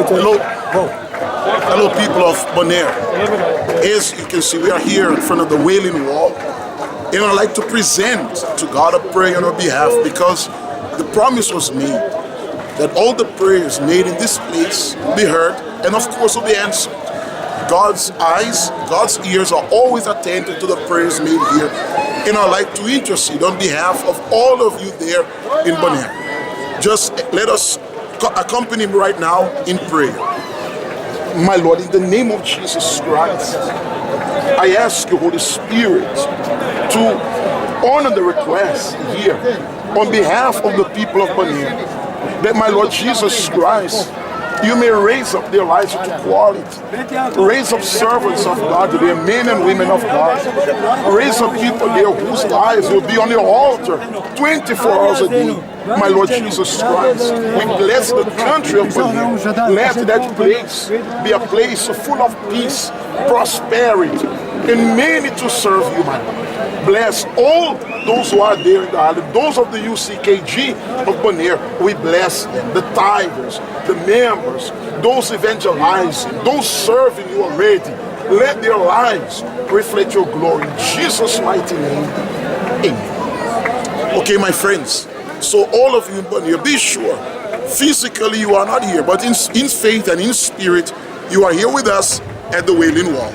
Hello, people of Bonaire. As you can see, we are here in front of the wailing wall. And I'd like to present to God a prayer on our behalf, because the promise was made that all the prayers made in this place will be heard and of course will be answered. God's eyes, God's ears are always attentive to the prayers made here. And I'd like to intercede on behalf of all of you there in Bonaire. Just let us accompany me right now in prayer. My Lord, in the name of Jesus Christ, I ask you, Holy Spirit, to honor the request here on behalf of the people of Bonaire, that my Lord Jesus Christ, you may raise up their lives to quality. Raise up servants of God, their men and women of God. Raise up people there whose lives will be on your altar 24 hours a day. My Lord Jesus Christ, we bless the country of Bonaire. Let that place be a place full of peace, prosperity, and many to serve you, my Lord. Bless all those who are there in the island, those of the UCKG of Bonaire. We bless them, the tithers, the members, those evangelizing, those serving you already. Let their lives reflect your glory. In Jesus' mighty name, amen. Okay, my friends, so all of you in Bonaire, be sure, physically you are not here, but in faith and in spirit, you are here with us at the Wailing Wall.